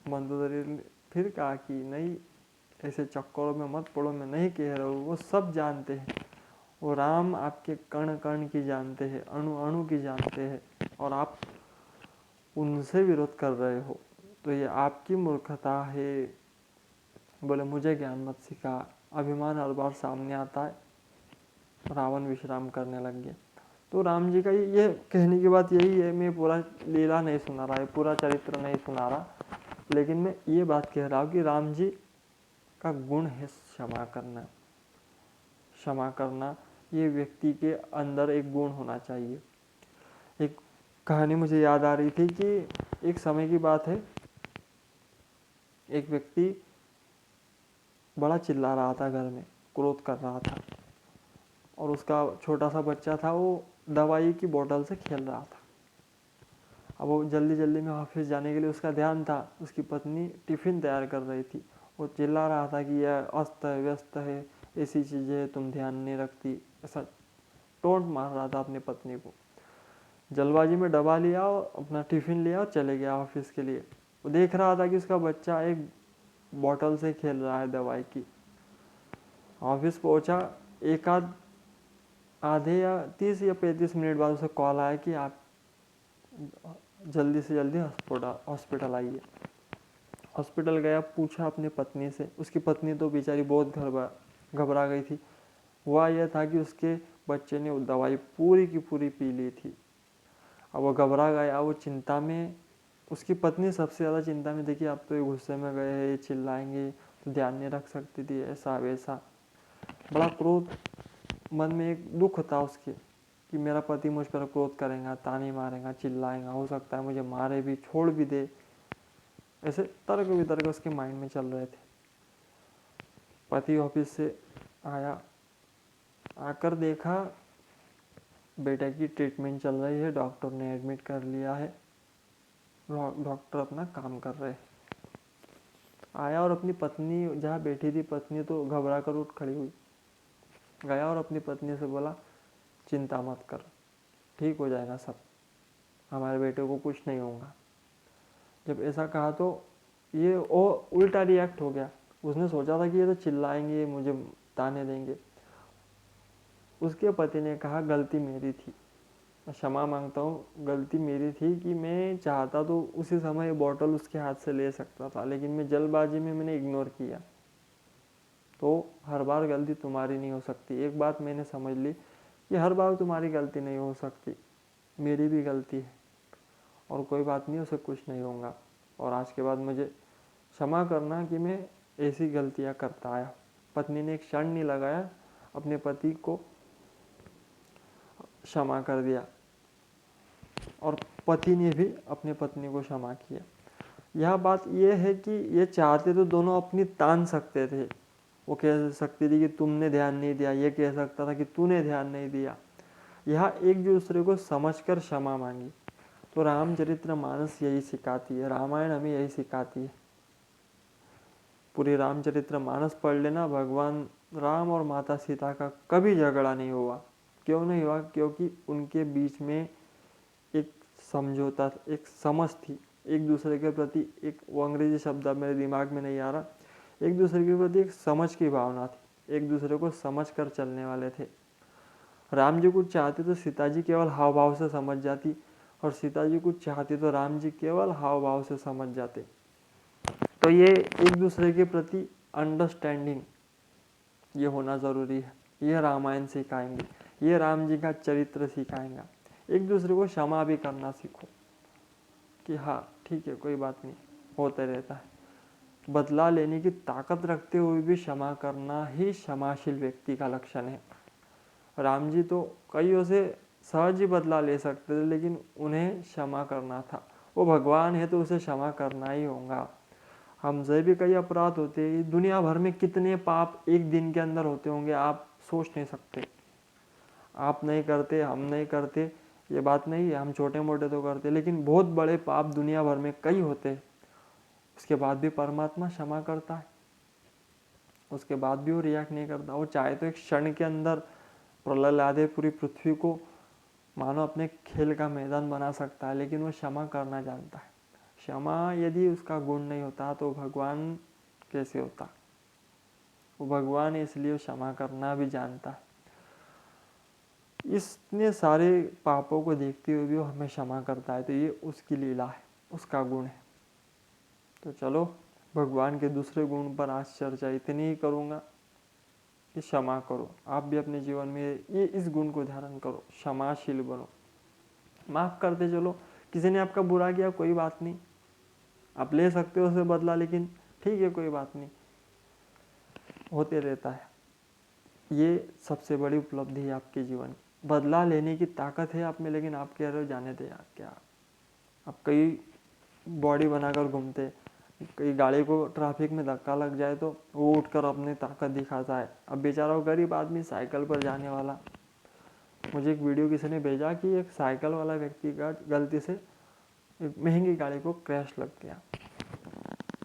मंदोदरी ने फिर कहा कि नहीं, ऐसे चक्करों में मत पड़ो, मैं नहीं कह रहा हूँ, वो सब जानते हैं, वो राम आपके कण कण की जानते हैं, अणु अणु की जानते हैं, और आप उनसे विरोध कर रहे हो, तो ये आपकी मूर्खता है। बोले मुझे ज्ञान मत सिखा, अभिमान हर बार सामने आता है। रावण विश्राम करने लग गया। तो राम जी का ये कहने की बात यही है, मैं पूरा लीला नहीं सुना रहा है, पूरा चरित्र नहीं सुना रहा, लेकिन मैं ये बात कह रहा हूँ कि राम जी का गुण है क्षमा करना। क्षमा करना ये व्यक्ति के अंदर एक गुण होना चाहिए। एक कहानी मुझे याद आ रही थी कि एक समय की बात है, एक व्यक्ति बड़ा चिल्ला रहा था घर में, क्रोध कर रहा था, और उसका छोटा सा बच्चा था, वो दवाई की बोतल से खेल रहा था। अब वो जल्दी जल्दी में ऑफिस जाने के लिए उसका ध्यान था, उसकी पत्नी टिफ़िन तैयार कर रही थी। वो चिल्ला रहा था कि यह अस्त है, व्यस्त है, ऐसी चीज़ें तुम ध्यान नहीं रखती, ऐसा टोंट मार रहा था अपनी पत्नी को। जल्दबाजी में डब्बा लिया और अपना टिफ़िन लिया और चले गया ऑफिस के लिए। वो देख रहा था कि उसका बच्चा एक बोतल से खेल रहा है दवाई की। ऑफिस पहुंचा, एक आधे या 30 या 35 मिनट बाद उसे कॉल आया कि आप जल्दी से जल्दी हॉस्पिटल आइए। हॉस्पिटल गया, पूछा अपनी पत्नी से, उसकी पत्नी तो बेचारी बहुत घबरा गई थी। हुआ यह था कि उसके बच्चे ने वो दवाई पूरी की पूरी पी ली थी। अब वो घबरा गया, वो चिंता में, उसकी पत्नी सबसे ज़्यादा चिंता में, देखिए आप तो ये गुस्से में गए हैं, ये चिल्लाएंगे तो ध्यान नहीं रख सकती थी, ऐसा वैसा। बड़ा क्रोध, मन में एक दुख था उसके कि मेरा पति मुझ पर क्रोध करेगा, ताने मारेगा, चिल्लाएगा, हो सकता है मुझे मारे भी, छोड़ भी दे। ऐसे तर्क वितर्क उसके माइंड में चल रहे थे। पति ऑफिस से आया, आकर देखा बेटे की ट्रीटमेंट चल रही है, डॉक्टर ने एडमिट कर लिया है, डॉक्टर अपना काम कर रहे हैं। आया और अपनी पत्नी जहाँ बैठी थी, पत्नी तो घबरा कर उठ खड़ी हुई। गया और अपनी पत्नी से बोला, चिंता मत कर, ठीक हो जाएगा सब, हमारे बेटे को कुछ नहीं होगा। जब ऐसा कहा तो ये वो उल्टा रिएक्ट हो गया। उसने सोचा था कि ये तो चिल्लाएंगे, मुझे ताने देंगे। उसके पति ने कहा, गलती मेरी थी, मैं क्षमा मांगता हूँ, गलती मेरी थी कि मैं चाहता तो उसी समय बॉटल उसके हाथ से ले सकता था, लेकिन मैं जल्दबाजी में मैंने इग्नोर किया। तो हर बार गलती तुम्हारी नहीं हो सकती। एक बात मैंने समझ ली कि हर बार तुम्हारी गलती नहीं हो सकती, मेरी भी गलती है, और कोई बात नहीं, उसे कुछ नहीं होगा। और आज के बाद मुझे क्षमा करना कि मैं ऐसी गलतियाँ करता आया। पत्नी ने एक क्षण नहीं लगाया, अपने पति को क्षमा कर दिया और पति ने भी अपने पत्नी को क्षमा किया। यह बात यह है कि ये चाहते तो दोनों अपनी तान सकते थे। वो कह सकती थी कि तुमने ध्यान नहीं दिया, ये कह सकता था कि तूने ध्यान नहीं दिया। यह एक दूसरे को समझकर क्षमा मांगी। तो रामचरितमानस यही सिखाती है, रामायण हमें यही सिखाती है। पूरी रामचरितमानस पढ़ लेना, भगवान राम और माता सीता का कभी झगड़ा नहीं हुआ। क्यों नहीं हुआ? क्योंकि उनके बीच में एक समझौता, एक समझ थी, एक दूसरे के प्रति एक, वो अंग्रेजी शब्द मेरे दिमाग में नहीं आ रहा, एक दूसरे के प्रति एक समझ की भावना थी, एक दूसरे को समझ कर चलने वाले थे। राम जी कुछ चाहते तो सीता जी केवल हाव भाव से समझ जाती, और सीता जी कुछ चाहती तो राम जी केवल हाव भाव से समझ जाते। तो ये एक दूसरे के प्रति अंडरस्टैंडिंग ये होना ज़रूरी है। ये रामायण सिखाएंगे, ये राम जी का चरित्र सिखाएंगा। एक दूसरे को क्षमा भी करना सीखो कि हाँ ठीक है, कोई बात नहीं, होते रहता है। बदला लेने की ताकत रखते हुए भी क्षमा करना ही क्षमाशील व्यक्ति का लक्षण है। राम जी तो कईयों से सहज ही बदला ले सकते थे, लेकिन उन्हें क्षमा करना था। वो भगवान है तो उसे क्षमा करना ही होगा। हमसे भी कई अपराध होते हैं, दुनिया भर में कितने पाप एक दिन के अंदर होते होंगे, आप सोच नहीं सकते। आप नहीं करते, हम नहीं करते, ये बात नहीं है, हम छोटे मोटे तो करते, लेकिन बहुत बड़े पाप दुनिया भर में कई होते हैं। उसके बाद भी परमात्मा क्षमा करता है, उसके बाद भी वो रिएक्ट नहीं करता। वो चाहे तो एक क्षण के अंदर प्रलय ला दे, पूरी पृथ्वी को मानो अपने खेल का मैदान बना सकता है, लेकिन वो क्षमा करना जानता है। क्षमा यदि उसका गुण नहीं होता तो भगवान कैसे होता? वो भगवान है, इसलिए क्षमा करना भी जानता है। इतने सारे पापों को देखते हुए भी वो हमें क्षमा करता है, तो ये उसकी लीला है, उसका गुण है। तो चलो, भगवान के दूसरे गुण पर आज चर्चा इतनी ही करूँगा कि क्षमा करो। आप भी अपने जीवन में ये इस गुण को धारण करो, क्षमाशील बनो, माफ़ करते चलो। किसी ने आपका बुरा किया, कोई बात नहीं, आप ले सकते हो उसे बदला, लेकिन ठीक है, कोई बात नहीं, होते रहता है। ये सबसे बड़ी उपलब्धि है आपके जीवन की। बदला लेने की ताकत है आप में, लेकिन आप कह रहे हो जाने दे यार, क्या आप कई बॉडी बनाकर घूमते, कई गाड़ी को ट्रैफिक में धक्का लग जाए तो वो उठकर अपनी ताकत दिखाता है। अब बेचारा वो गरीब आदमी साइकिल पर जाने वाला, मुझे एक वीडियो किसी ने भेजा कि एक साइकिल वाला व्यक्ति का गलती से एक महंगी गाड़ी को क्रैश लग गया।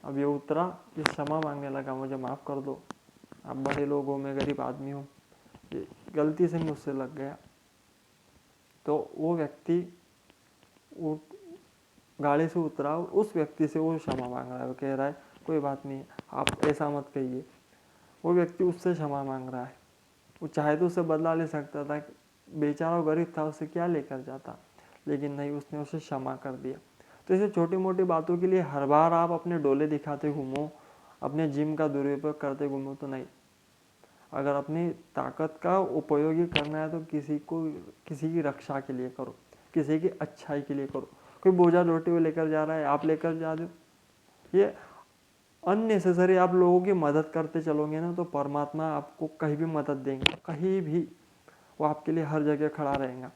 अब ये उतरा, ये क्षमा मांगने लगा, मुझे माफ़ कर दो, आप बड़े लोग हो, मैं गरीब आदमी हूँ, ये गलती से मुझसे लग गया। तो वो व्यक्ति वो गाड़ी से उतरा, उस व्यक्ति से वो क्षमा मांग रहा है, वो कह रहा है कोई बात नहीं, आप ऐसा मत कहिए। वो व्यक्ति उससे क्षमा मांग रहा है। वो चाहे तो उससे बदला ले सकता था, बेचारा गरीब था, उससे क्या लेकर जाता, लेकिन नहीं, उसने उसे क्षमा कर दिया। तो ऐसे छोटी मोटी बातों के लिए हर बार आप अपने डोले दिखाते घूमो, अपने जिम का दुरुपयोग करते घूमो तो नहीं। अगर अपनी ताकत का उपयोग ही करना है तो किसी की रक्षा के लिए करो, किसी की अच्छाई के लिए करो। कोई बोझा लोटे हुए लेकर जा रहा है, आप लेकर जा दो, ये अननेसेसरी। आप लोगों की मदद करते चलोगे ना, तो परमात्मा आपको कहीं भी मदद देंगे, कहीं भी वो आपके लिए हर जगह खड़ा रहेगा।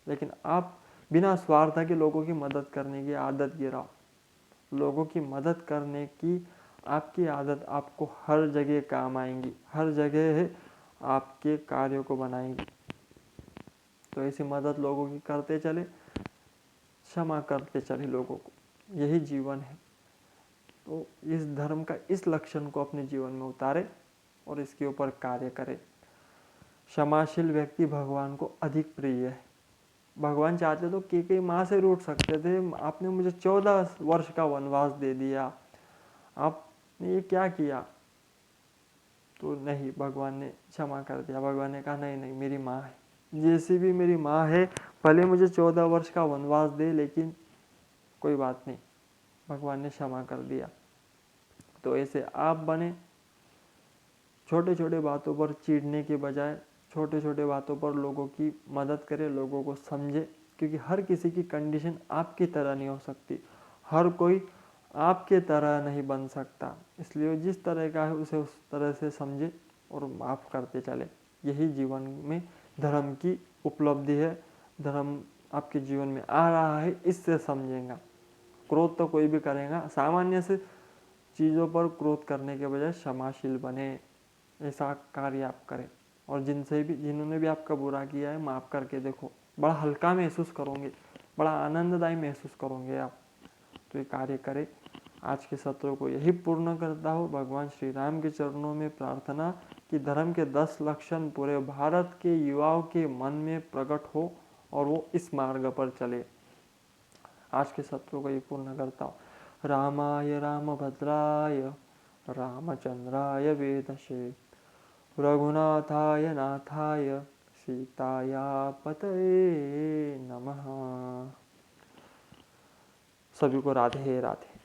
लेकिन आप बिना स्वार्थ के लोगों की मदद करने की आदत गिराओ, लोगों की मदद करने की आपकी आदत आपको हर जगह काम आएंगी, हर जगह आपके कार्यों को बनाएंगी। तो ऐसी मदद लोगों की करते चले, क्षमा करते चले लोगों को, यही जीवन है। तो इस धर्म का इस लक्षण को अपने जीवन में उतारे और इसके ऊपर कार्य करे। क्षमाशील व्यक्ति भगवान को अधिक प्रिय है। भगवान चाहते तो कैकेयी माँ से रूठ सकते थे, आपने मुझे 14 वर्ष का वनवास दे दिया, आपने ये क्या किया? तो नहीं, भगवान ने क्षमा कर दिया। भगवान ने कहा नहीं नहीं, मेरी माँ है, जैसी भी मेरी माँ है, भले मुझे 14 वर्ष का वनवास दे, लेकिन कोई बात नहीं, भगवान ने क्षमा कर दिया। तो ऐसे आप बने, छोटे छोटे बातों पर चिढ़ने के बजाय छोटे छोटे बातों पर लोगों की मदद करें, लोगों को समझे, क्योंकि हर किसी की कंडीशन आपकी तरह नहीं हो सकती, हर कोई आपके तरह नहीं बन सकता। इसलिए जिस तरह का है उसे उस तरह से समझे और माफ़ करते चले। यही जीवन में धर्म की उपलब्धि है। धर्म आपके जीवन में आ रहा है, इससे समझेगा। क्रोध तो कोई भी करेगा, सामान्य से चीज़ों पर क्रोध करने के बजाय क्षमाशील बने, ऐसा कार्य आप करें। और जिन्होंने भी आपका बुरा किया है, माफ़ करके देखो, बड़ा हल्का महसूस करोगे, बड़ा आनंददायी महसूस करोगे आप। तो ये कार्य करें। आज के सत्रों को यही पूर्ण करता हूँ। भगवान श्री राम के चरणों में प्रार्थना कि धर्म के 10 लक्षण पूरे भारत के युवाओं के मन में प्रकट हो और वो इस मार्ग पर चले। आज के सत्रों को ये पूर्ण करता हूँ। रामाय रामभद्राय रामचंद्राय वेदसे रघुनाथाय नाथाय सीताया पतये नमः। सभी को राधे राधे।